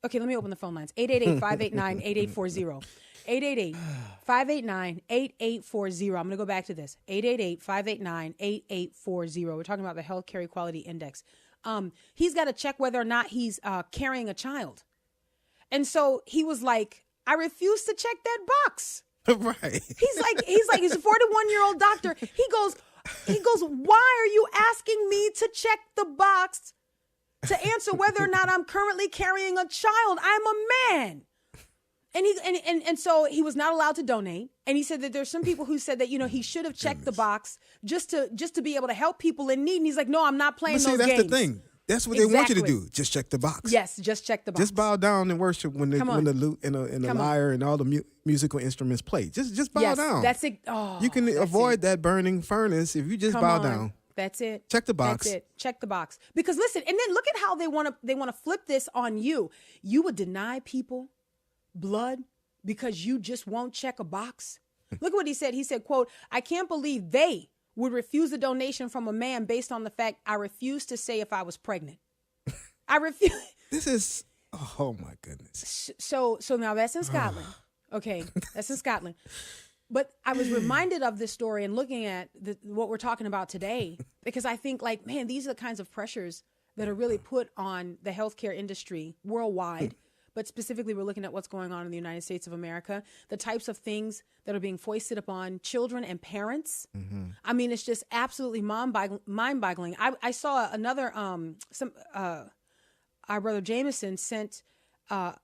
Okay, let me open the phone lines. 888-589-8840. 888-589-8840. I'm going to go back to this. 888-589-8840. We're talking about the Health Care Equality Index. He's got to check whether or not he's carrying a child. And so he was like, I refuse to check that box. Right. He's a 41-year-old doctor. He goes, why are you asking me to check the box to answer whether or not I'm currently carrying a child? I'm a man. And so he was not allowed to donate. And he said that there's some people who said that, he should have checked the box just to be able to help people in need. And he's like, no, I'm not playing those games. That's the thing. That's what they want you to do. Just check the box. Yes, just check the box. Just bow down and worship when the lute and the lyre and all the musical instruments play. Just bow down. That's it. Oh, you can avoid that burning furnace if you just bow down. That's it. Check the box. That's it. Check the box. Because listen, and then look at how they want to flip this on you. You would deny people blood because you just won't check a box. Look at what he said. He said, quote, I can't believe they would refuse a donation from a man based on the fact I refuse to say if I was pregnant. I refuse. This is, oh my goodness. So now that's in Scotland. Okay, that's in Scotland. But I was reminded of this story and looking at what we're talking about today, because I think man, these are the kinds of pressures that are really put on the healthcare industry worldwide. But specifically, we're looking at what's going on in the United States of America, the types of things that are being foisted upon children and parents. Mm-hmm. I mean, it's just absolutely mind-boggling. I saw another, our brother Jameson sent oh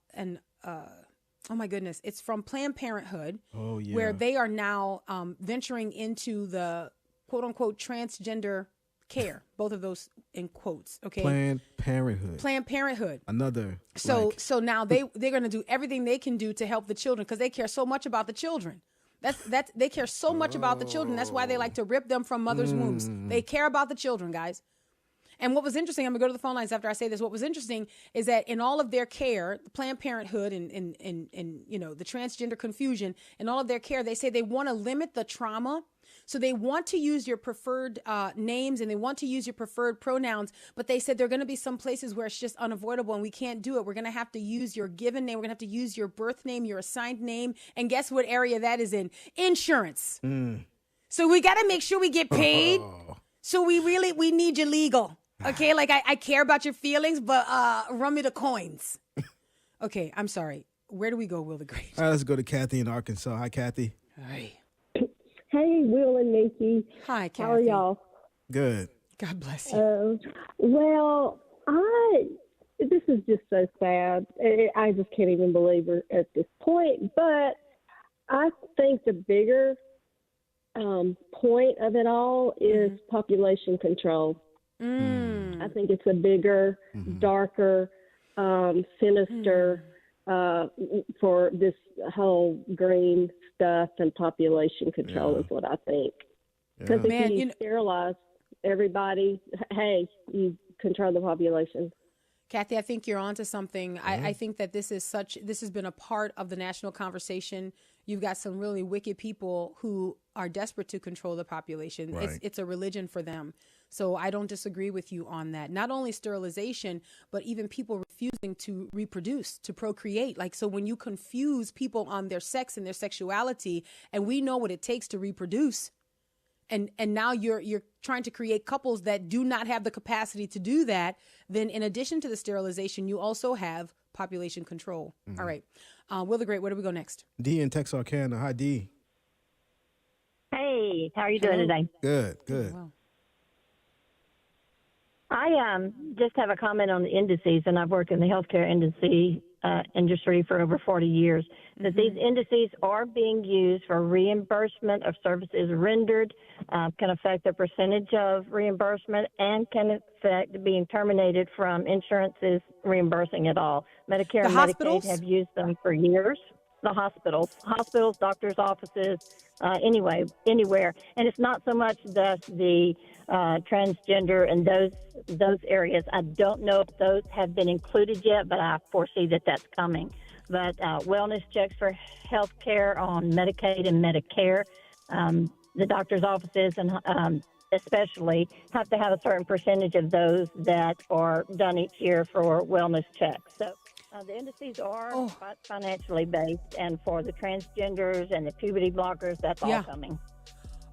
my goodness, it's from Planned Parenthood, where they are now venturing into the quote-unquote transgender care, both of those in quotes. Okay, Planned Parenthood. Another. So now they're going to do everything they can do to help the children because they care so much about the children. They care so much about the children. That's why they like to rip them from mothers' wombs. They care about the children, guys. And what was interesting, I'm going to go to the phone lines after I say this. What was interesting is that in all of their care, Planned Parenthood and the transgender confusion, in all of their care, they say they want to limit the trauma. So they want to use your preferred names and they want to use your preferred pronouns, but they said there are going to be some places where it's just unavoidable and we can't do it. We're going to have to use your given name. We're going to have to use your birth name, your assigned name. And guess what area that is in? Insurance. So we got to make sure we get paid. So we need you legal. Okay, like I care about your feelings, but run me the coins. Okay, I'm sorry. Where do we go, Will the Great? All right, let's go to Kathy in Arkansas. Hi, Kathy. Hi. Hey, Will and Nikki. Hi, Kathy. How are y'all? Good. God bless you. Well, this is just so sad. I just can't even believe we're at this point. But I think the bigger point of it all is population control. I think it's a bigger, darker, sinister for this whole green stuff, and population control is what I think. Because if you sterilize everybody, hey, you control the population. Kathy, I think you're onto something. I think that this has been a part of the national conversation. You've got some really wicked people who are desperate to control the population. Right. It's a religion for them. So I don't disagree with you on that. Not only sterilization, but even people refusing to reproduce, to procreate. Like, so when you confuse people on their sex and their sexuality, and we know what it takes to reproduce, and now you're trying to create couples that do not have the capacity to do that, then in addition to the sterilization, you also have population control. All right. Will the Great, where do we go next? D in Texarkana. Hi, D. Hey, how are you doing today? Good, good. Wow. I just have a comment on the indices, and I've worked in the healthcare industry for over 40 years, that these indices are being used for reimbursement of services rendered, can affect the percentage of reimbursement, and can affect being terminated from insurances reimbursing it all. Medicare and Medicaid have used them for years. The hospitals, doctors' offices, anywhere. And it's not so much that the transgender and those areas. I don't know if those have been included yet, but I foresee that that's coming. But wellness checks for health care on Medicaid and Medicare, the doctor's offices and especially have to have a certain percentage of those that are done each year for wellness checks. So the indices are financially based, and for the transgenders and the puberty blockers, that's all coming.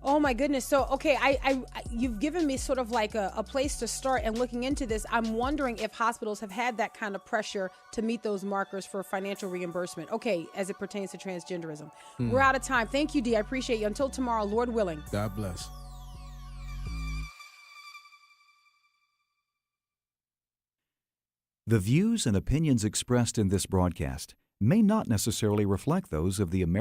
Oh my goodness. So, okay, I you've given me sort of like a place to start and looking into this. I'm wondering if hospitals have had that kind of pressure to meet those markers for financial reimbursement. Okay, as it pertains to transgenderism. We're out of time. Thank you, Dee. I appreciate you. Until tomorrow, Lord willing. God bless. The views and opinions expressed in this broadcast may not necessarily reflect those of the American